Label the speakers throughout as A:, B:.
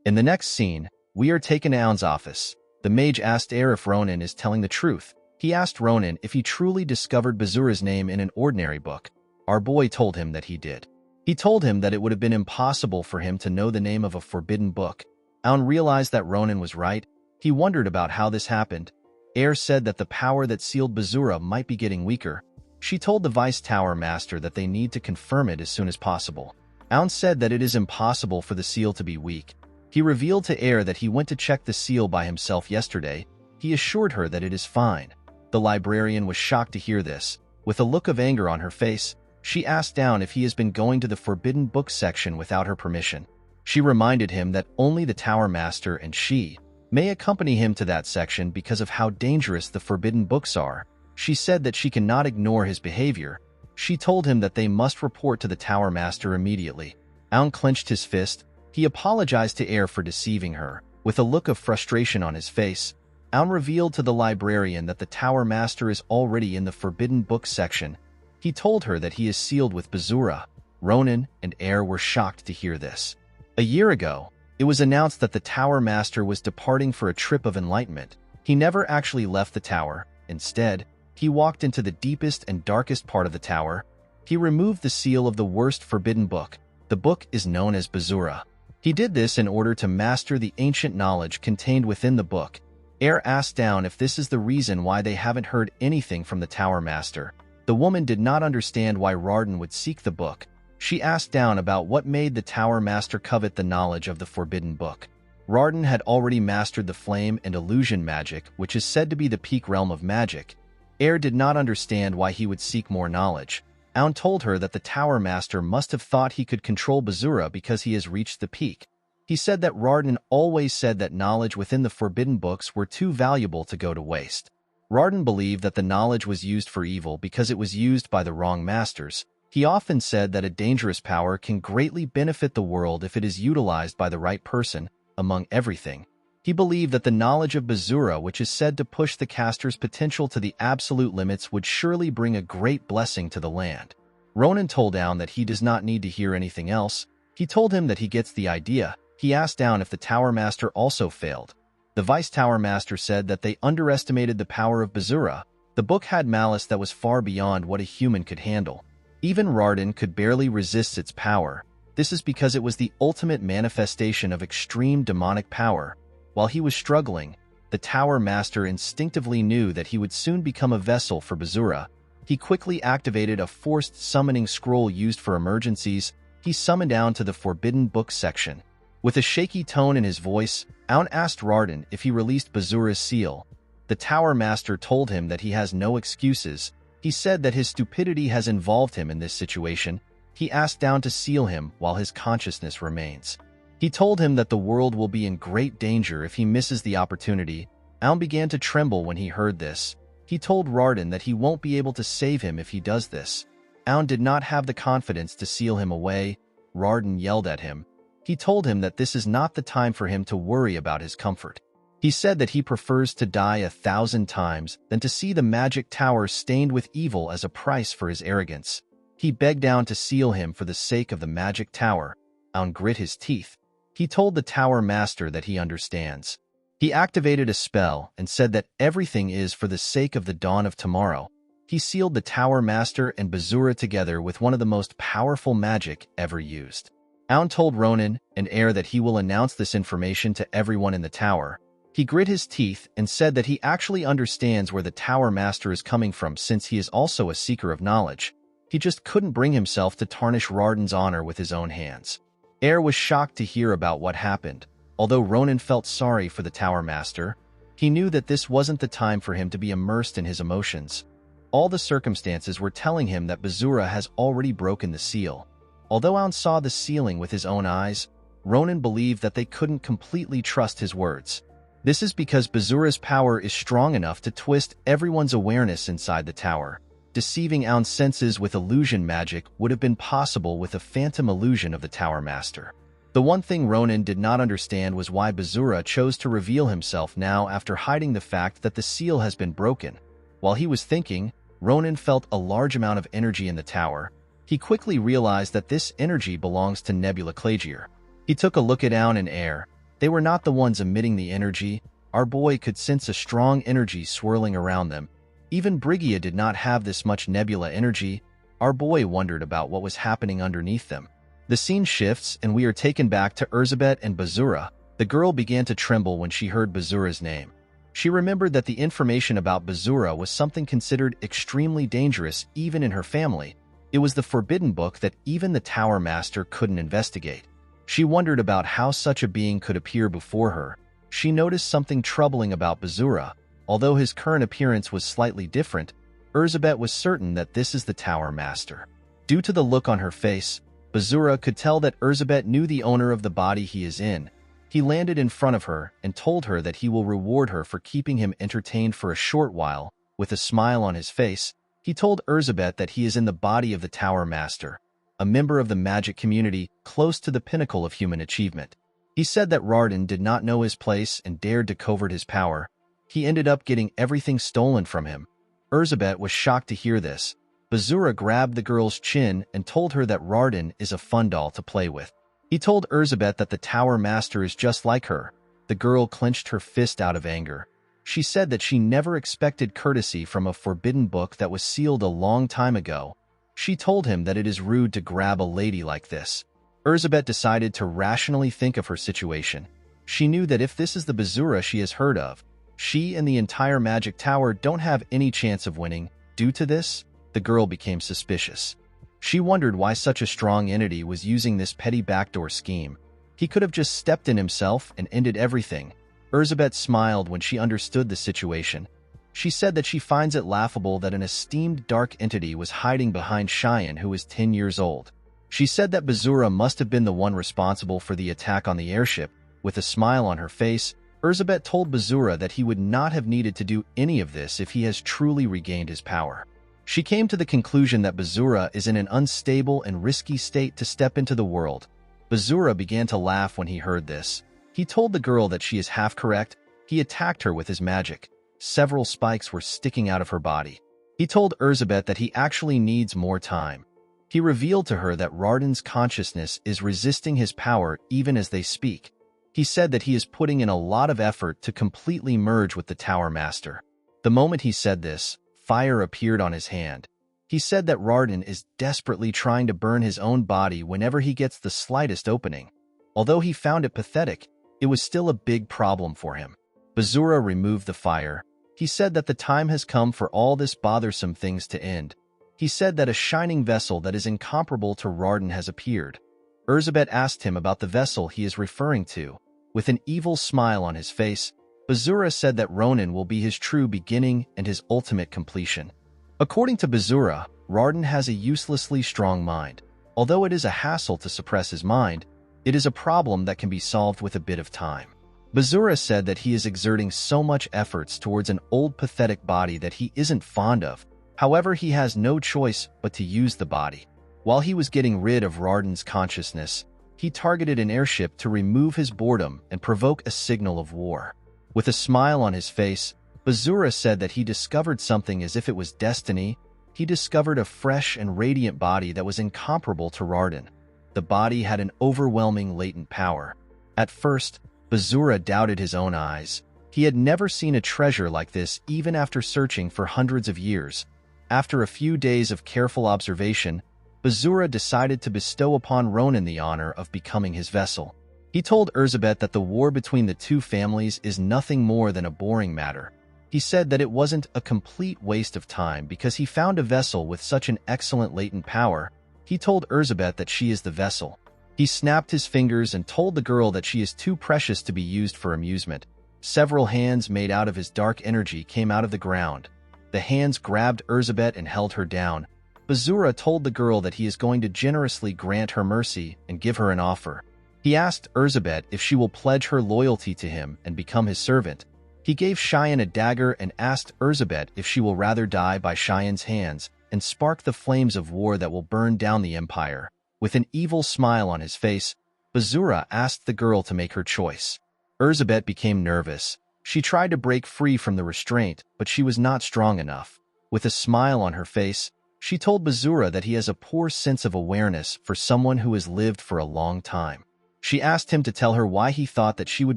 A: In the next scene, we are taken to Aun's office. The mage asked Air if Ronan is telling the truth. He asked Ronan if he truly discovered Bazur's name in an ordinary book. Our boy told him that he did. He told him that it would have been impossible for him to know the name of a forbidden book. Aun realized that Ronan was right. He wondered about how this happened. Air said that the power that sealed Bazura might be getting weaker. She told the Vice Tower Master that they need to confirm it as soon as possible. Aun said that it is impossible for the seal to be weak. He revealed to Air that he went to check the seal by himself yesterday. He assured her that it is fine. The librarian was shocked to hear this. With a look of anger on her face, she asked Aun if he has been going to the forbidden book section without her permission. She reminded him that only the Tower Master and she may accompany him to that section because of how dangerous the forbidden books are. She said that she cannot ignore his behavior. She told him that they must report to the Tower Master immediately. Aun clenched his fist. He apologized to Air for deceiving her. With a look of frustration on his face, Aun revealed to the librarian that the Tower Master is already in the forbidden book section. He told her that he is sealed with Bazura. Ronan and Air were shocked to hear this. A year ago, it was announced that the Tower Master was departing for a trip of enlightenment. He never actually left the tower. Instead, he walked into the deepest and darkest part of the tower. He removed the seal of the worst forbidden book. The book is known as Bazura. He did this in order to master the ancient knowledge contained within the book. Air asked Down if this is the reason why they haven't heard anything from the Tower Master. The woman did not understand why Ronan would seek the book. She asked Down about what made the Tower Master covet the knowledge of the forbidden book. Ronan had already mastered the flame and illusion magic, which is said to be the peak realm of magic. Air did not understand why he would seek more knowledge. Aun told her that the Tower Master must have thought he could control Bazura because he has reached the peak. He said that Ronan always said that knowledge within the forbidden books were too valuable to go to waste. Ronan believed that the knowledge was used for evil because it was used by the wrong masters. He often said that a dangerous power can greatly benefit the world if it is utilized by the right person, among everything. He believed that the knowledge of Bazura, which is said to push the caster's potential to the absolute limits, would surely bring a great blessing to the land. Ronan told Aun that he does not need to hear anything else. He told him that he gets the idea. He asked Aun if the Tower Master also failed. The Vice Tower Master said that they underestimated the power of Bazura. The book had malice that was far beyond what a human could handle. Even Ronan could barely resist its power. This is because it was the ultimate manifestation of extreme demonic power. While he was struggling, the Tower Master instinctively knew that he would soon become a vessel for Bazura. He quickly activated a forced summoning scroll used for emergencies. He summoned Aun to the forbidden book section. With a shaky tone in his voice, Aun asked Ronan if he released Bazura's seal. The Tower Master told him that he has no excuses. He said that his stupidity has involved him in this situation. He asked Aun to seal him while his consciousness remains. He told him that the world will be in great danger if he misses the opportunity. Aun began to tremble when he heard this. He told Ronan that he won't be able to save him if he does this. Aun did not have the confidence to seal him away. Ronan yelled at him. He told him that this is not the time for him to worry about his comfort. He said that he prefers to die 1,000 times than to see the magic tower stained with evil as a price for his arrogance. He begged Aun to seal him for the sake of the magic tower. Aun grit his teeth. He told the Tower Master that he understands. He activated a spell and said that everything is for the sake of the dawn of tomorrow. He sealed the Tower Master and Bazura together with one of the most powerful magic ever used. Aun told Ronan and Air that he will announce this information to everyone in the tower. He grit his teeth and said that he actually understands where the Tower Master is coming from since he is also a seeker of knowledge. He just couldn't bring himself to tarnish Ronan's honor with his own hands. Air was shocked to hear about what happened. Although Ronan felt sorry for the Tower Master, he knew that this wasn't the time for him to be immersed in his emotions. All the circumstances were telling him that Bazura has already broken the seal. Although Aun saw the sealing with his own eyes, Ronan believed that they couldn't completely trust his words. This is because Bazura's power is strong enough to twist everyone's awareness inside the tower. Deceiving Aun's senses with illusion magic would have been possible with a phantom illusion of the Tower Master. The one thing Ronan did not understand was why Bazura chose to reveal himself now after hiding the fact that the seal has been broken. While he was thinking, Ronan felt a large amount of energy in the tower. He quickly realized that this energy belongs to Nebula Clagier. He took a look at Aun and Air. They were not the ones emitting the energy. Our boy could sense a strong energy swirling around them. Even Brigia did not have this much nebula energy. Our boy wondered about what was happening underneath them. The scene shifts, and we are taken back to Zabet and Bazura. The girl began to tremble when she heard Bazura's name. She remembered that the information about Bazura was something considered extremely dangerous even in her family. It was the forbidden book that even the Tower Master couldn't investigate. She wondered about how such a being could appear before her. She noticed something troubling about Bazura. Although his current appearance was slightly different, Zabet was certain that this is the Tower Master. Due to the look on her face, Bazura could tell that Zabet knew the owner of the body he is in. He landed in front of her and told her that he will reward her for keeping him entertained for a short while. With a smile on his face, he told Zabet that he is in the body of the Tower Master, a member of the magic community close to the pinnacle of human achievement. He said that Ronan did not know his place and dared to covert his power. He ended up getting everything stolen from him. Zabet was shocked to hear this. Bazura grabbed the girl's chin and told her that Ronan is a fun doll to play with. He told Zabet that the Tower Master is just like her. The girl clenched her fist out of anger. She said that she never expected courtesy from a forbidden book that was sealed a long time ago. She told him that it is rude to grab a lady like this. Zabet decided to rationally think of her situation. She knew that if this is the Bazura she has heard of, she and the entire Magic Tower don't have any chance of winning. Due to this, the girl became suspicious. She wondered why such a strong entity was using this petty backdoor scheme. He could have just stepped in himself and ended everything. Zabet smiled when she understood the situation. She said that she finds it laughable that an esteemed dark entity was hiding behind Cheyenne, who is 10 years old. She said that Bazura must have been the one responsible for the attack on the airship. With a smile on her face, Zabet told Bazura that he would not have needed to do any of this if he has truly regained his power. She came to the conclusion that Bazura is in an unstable and risky state to step into the world. Bazura began to laugh when he heard this. He told the girl that she is half correct. He attacked her with his magic. Several spikes were sticking out of her body. He told Zabet that he actually needs more time. He revealed to her that Ronan's consciousness is resisting his power even as they speak. He said that he is putting in a lot of effort to completely merge with the Tower Master. The moment he said this, fire appeared on his hand. He said that Ronan is desperately trying to burn his own body whenever he gets the slightest opening. Although he found it pathetic, it was still a big problem for him. Bazura removed the fire. He said that the time has come for all this bothersome things to end. He said that a shining vessel that is incomparable to Ronan has appeared. Zabet asked him about the vessel he is referring to. With an evil smile on his face, Bazura said that Ronan will be his true beginning and his ultimate completion. According to Bazura, Ronan has a uselessly strong mind. Although it is a hassle to suppress his mind, it is a problem that can be solved with a bit of time. Bazura said that he is exerting so much efforts towards an old pathetic body that he isn't fond of. However, he has no choice but to use the body. While he was getting rid of Ronan's consciousness, he targeted an airship to remove his boredom and provoke a signal of war. With a smile on his face, Bazura said that he discovered something as if it was destiny. He discovered a fresh and radiant body that was incomparable to Ronan. The body had an overwhelming latent power. At first, Bazura doubted his own eyes. He had never seen a treasure like this even after searching for hundreds of years. After a few days of careful observation, Bazura decided to bestow upon Ronan the honor of becoming his vessel. He told Zabet that the war between the two families is nothing more than a boring matter. He said that it wasn't a complete waste of time because he found a vessel with such an excellent latent power. He told Zabet that she is the vessel. He snapped his fingers and told the girl that she is too precious to be used for amusement. Several hands made out of his dark energy came out of the ground. The hands grabbed Zabet and held her down. Bazura told the girl that he is going to generously grant her mercy and give her an offer. He asked Zabet if she will pledge her loyalty to him and become his servant. He gave Cheyenne a dagger and asked Zabet if she will rather die by Cheyenne's hands and spark the flames of war that will burn down the empire. With an evil smile on his face, Bazura asked the girl to make her choice. Zabet became nervous. She tried to break free from the restraint, but she was not strong enough. With a smile on her face, she told Bazura that he has a poor sense of awareness for someone who has lived for a long time. She asked him to tell her why he thought that she would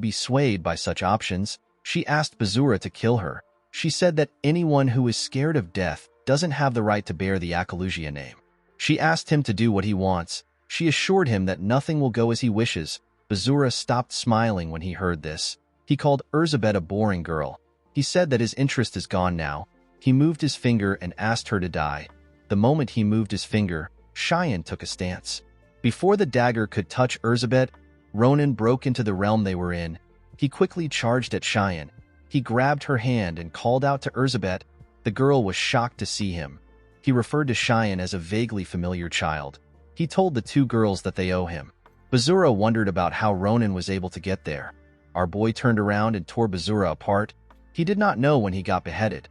A: be swayed by such options. She asked Bazura to kill her. She said that anyone who is scared of death doesn't have the right to bear the Akalugia name. She asked him to do what he wants. She assured him that nothing will go as he wishes. Bazura stopped smiling when he heard this. He called Zabet a boring girl. He said that his interest is gone now. He moved his finger and asked her to die. The moment he moved his finger, Cheyenne took a stance. Before the dagger could touch Zabet, Ronan broke into the realm they were in. He quickly charged at Cheyenne. He grabbed her hand and called out to Zabet. The girl was shocked to see him. He referred to Cheyenne as a vaguely familiar child. He told the two girls that they owe him. Bazura wondered about how Ronan was able to get there. Our boy turned around and tore Bazura apart. He did not know when he got beheaded.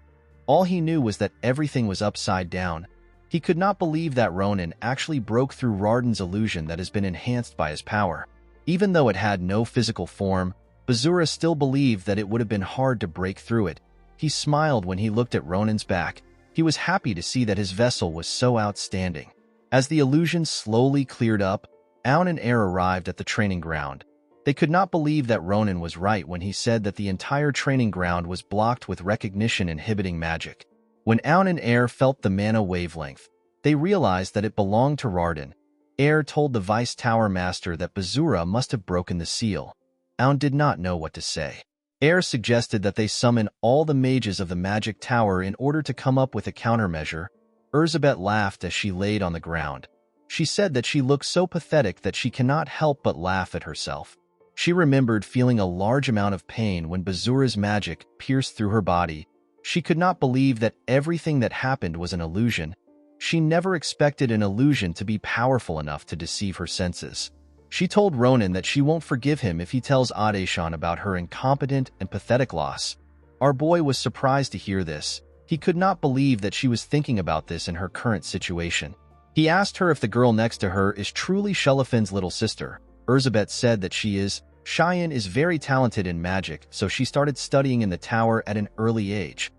A: All he knew was that everything was upside down. He could not believe that Ronan actually broke through Rarden's illusion that has been enhanced by his power. Even though it had no physical form, Bazura still believed that it would have been hard to break through it. He smiled when he looked at Ronan's back. He was happy to see that his vessel was so outstanding. As the illusion slowly cleared up, Aun and Air arrived at the training ground. They could not believe that Ronan was right when he said that the entire training ground was blocked with recognition-inhibiting magic. When Aun and Air felt the mana wavelength, they realized that it belonged to Rarden. Air told the Vice Tower Master that Bazura must have broken the seal. Aun did not know what to say. Air suggested that they summon all the mages of the magic tower in order to come up with a countermeasure. Zabet laughed as she laid on the ground. She said that she looked so pathetic that she cannot help but laugh at herself. She remembered feeling a large amount of pain when Bazura's magic pierced through her body. She could not believe that everything that happened was an illusion. She never expected an illusion to be powerful enough to deceive her senses. She told Ronan that she won't forgive him if he tells Adeshan about her incompetent and pathetic loss. Our boy was surprised to hear this. He could not believe that she was thinking about this in her current situation. He asked her if the girl next to her is truly Shelefin's little sister. Zabet said that she is. Cheyenne is very talented in magic, so she started studying in the tower at an early age.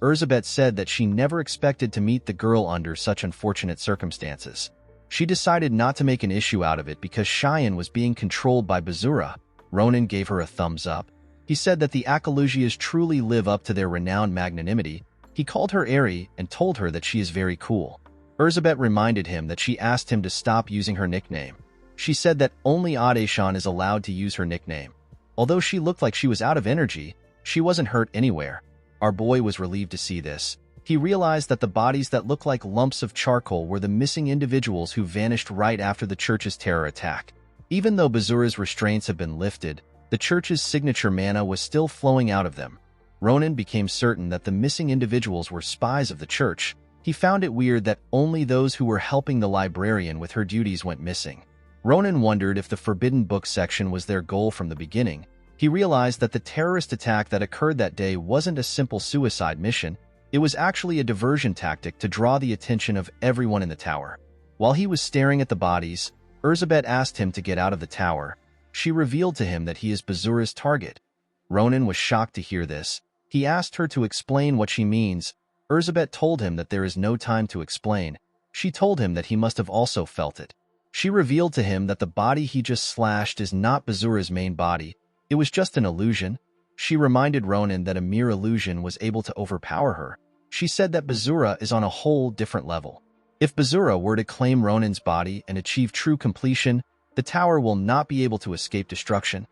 A: Zabet said that she never expected to meet the girl under such unfortunate circumstances. She decided not to make an issue out of it because Cheyenne was being controlled by Bazura. Ronan gave her a thumbs up. He said that the Akalugias truly live up to their renowned magnanimity. He called her Eri and told her that she is very cool. Zabet reminded him that she asked him to stop using her nickname. She said that only Adeshan is allowed to use her nickname. Although she looked like she was out of energy, she wasn't hurt anywhere. Our boy was relieved to see this. He realized that the bodies that looked like lumps of charcoal were the missing individuals who vanished right after the church's terror attack. Even though Bazura's restraints have been lifted, the church's signature mana was still flowing out of them. Ronan became certain that the missing individuals were spies of the church. He found it weird that only those who were helping the librarian with her duties went missing. Ronan wondered if the forbidden book section was their goal from the beginning. He realized that the terrorist attack that occurred that day wasn't a simple suicide mission. It was actually a diversion tactic to draw the attention of everyone in the tower. While he was staring at the bodies, Zabet asked him to get out of the tower. She revealed to him that he is Bazura's target. Ronan was shocked to hear this. He asked her to explain what she means. Zabet told him that there is no time to explain. She told him that he must have also felt it. She revealed to him that the body he just slashed is not Bazura's main body. It was just an illusion. She reminded Ronan that a mere illusion was able to overpower her. She said that Bazura is on a whole different level. If Bazura were to claim Ronan's body and achieve true completion, the tower will not be able to escape destruction.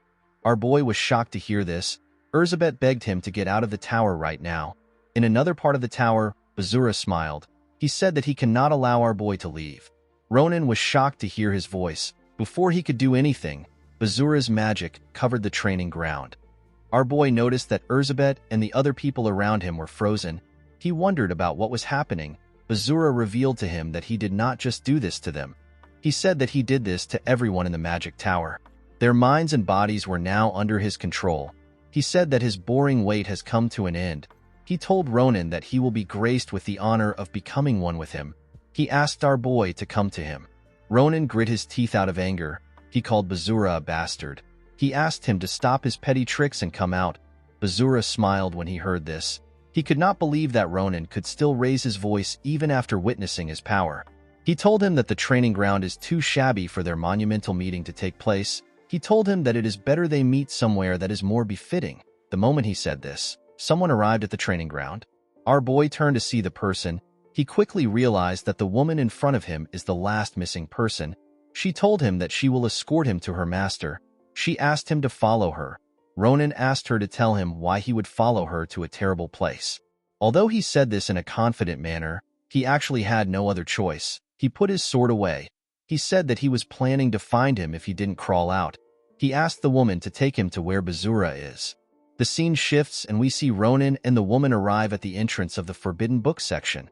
A: Our boy was shocked to hear this. Zabet begged him to get out of the tower right now. In another part of the tower, Bazura smiled. He said that he cannot allow our boy to leave. Ronan was shocked to hear his voice. Before he could do anything, Bazura's magic covered the training ground. Our boy noticed that Zabet and the other people around him were frozen. He wondered about what was happening. Bazura revealed to him that he did not just do this to them. He said that he did this to everyone in the magic tower. Their minds and bodies were now under his control. He said that his boring wait has come to an end. He told Ronan that he will be graced with the honor of becoming one with him. He asked our boy to come to him. Ronan grit his teeth out of anger. He called Bazura a bastard. He asked him to stop his petty tricks and come out. Bazura smiled when he heard this. He could not believe that Ronan could still raise his voice even after witnessing his power. He told him that the training ground is too shabby for their monumental meeting to take place. He told him that it is better they meet somewhere that is more befitting. The moment he said this, someone arrived at the training ground. Our boy turned to see the person. He quickly realized that the woman in front of him is the last missing person. She told him that she will escort him to her master. She asked him to follow her. Ronan asked her to tell him why he would follow her to a terrible place. Although he said this in a confident manner, he actually had no other choice. He put his sword away. He said that he was planning to find him if he didn't crawl out. He asked the woman to take him to where Bazur is. The scene shifts and we see Ronan and the woman arrive at the entrance of the forbidden book section.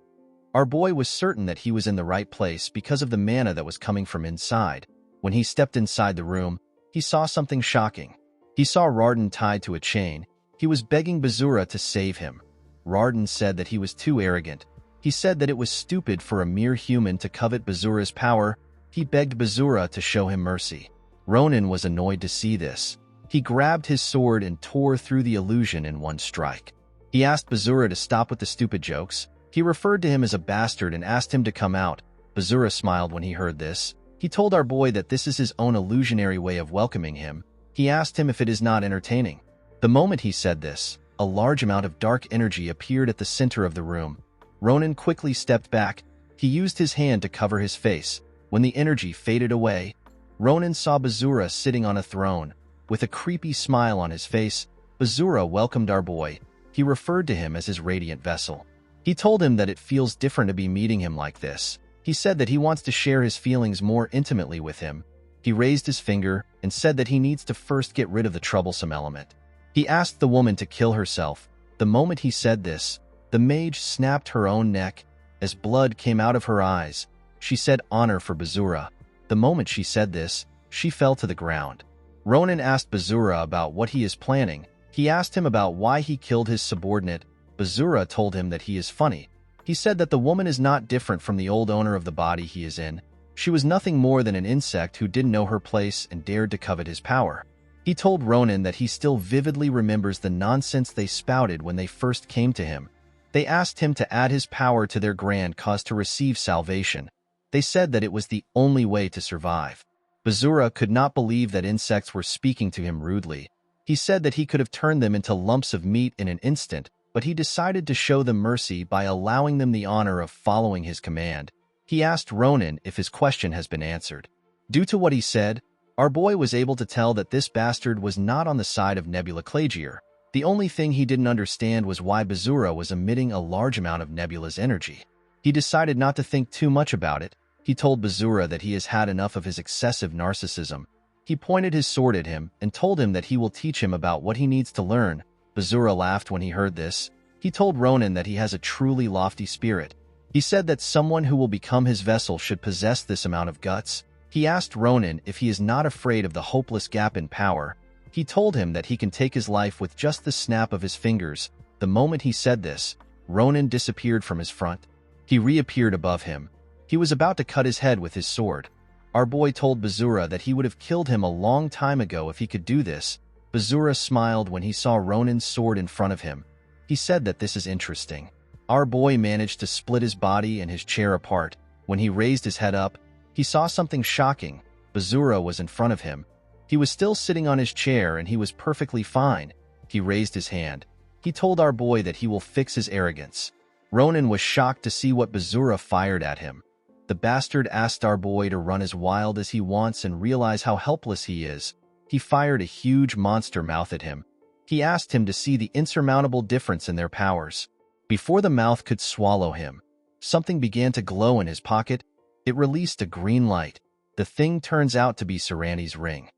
A: Our boy was certain that he was in the right place because of the mana that was coming from inside. When he stepped inside the room, he saw something shocking. He saw Ronan tied to a chain. He was begging Bazur to save him. Ronan said that he was too arrogant. He said that it was stupid for a mere human to covet Bazur's power. He begged Bazur to show him mercy. Ronan was annoyed to see this. He grabbed his sword and tore through the illusion in one strike. He asked Bazur to stop with the stupid jokes. He referred to him as a bastard and asked him to come out. Bazur smiled when he heard this. He told our boy that this is his own illusionary way of welcoming him. He asked him if it is not entertaining. The moment he said this, a large amount of dark energy appeared at the center of the room. Ronan quickly stepped back. He used his hand to cover his face. When the energy faded away, Ronan saw Bazur sitting on a throne. With a creepy smile on his face, Bazur welcomed our boy. He referred to him as his radiant vessel. He told him that it feels different to be meeting him like this. He said that he wants to share his feelings more intimately with him. He raised his finger and said that he needs to first get rid of the troublesome element. He asked the woman to kill herself. The moment he said this, the mage snapped her own neck. As blood came out of her eyes, she said honor for Bazur. The moment she said this, she fell to the ground. Ronan asked Bazur about what he is planning. He asked him about why he killed his subordinate. Bazur told him that he is funny. He said that the woman is not different from the old owner of the body he is in. She was nothing more than an insect who didn't know her place and dared to covet his power. He told Ronan that he still vividly remembers the nonsense they spouted when they first came to him. They asked him to add his power to their grand cause to receive salvation. They said that it was the only way to survive. Bazur could not believe that insects were speaking to him rudely. He said that he could have turned them into lumps of meat in an instant, but he decided to show them mercy by allowing them the honor of following his command. He asked Ronan if his question has been answered. Due to what he said, our boy was able to tell that this bastard was not on the side of Nebula Clagier. The only thing he didn't understand was why Bazur was emitting a large amount of Nebula's energy. He decided not to think too much about it. He told Bazur that he has had enough of his excessive narcissism. He pointed his sword at him and told him that he will teach him about what he needs to learn. Bazur laughed when he heard this. He told Ronan that he has a truly lofty spirit. He said that someone who will become his vessel should possess this amount of guts. He asked Ronan if he is not afraid of the hopeless gap in power. He told him that he can take his life with just the snap of his fingers. The moment he said this, Ronan disappeared from his front. He reappeared above him. He was about to cut his head with his sword. Our boy told Bazur that he would have killed him a long time ago if he could do this. Bazur smiled when he saw Ronan's sword in front of him. He said that this is interesting. Our boy managed to split his body and his chair apart. When he raised his head up, he saw something shocking. Bazur was in front of him. He was still sitting on his chair and he was perfectly fine. He raised his hand. He told our boy that he will fix his arrogance. Ronan was shocked to see what Bazur fired at him. The bastard asked our boy to run as wild as he wants and realize how helpless he is. He fired a huge monster mouth at him. He asked him to see the insurmountable difference in their powers. Before the mouth could swallow him, something began to glow in his pocket. It released a green light. The thing turns out to be Sarani's ring.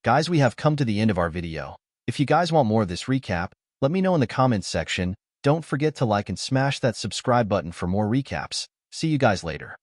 A: Guys, we have come to the end of our video. If you guys want more of this recap, let me know in the comments section. Don't forget to like and smash that subscribe button for more recaps. See you guys later.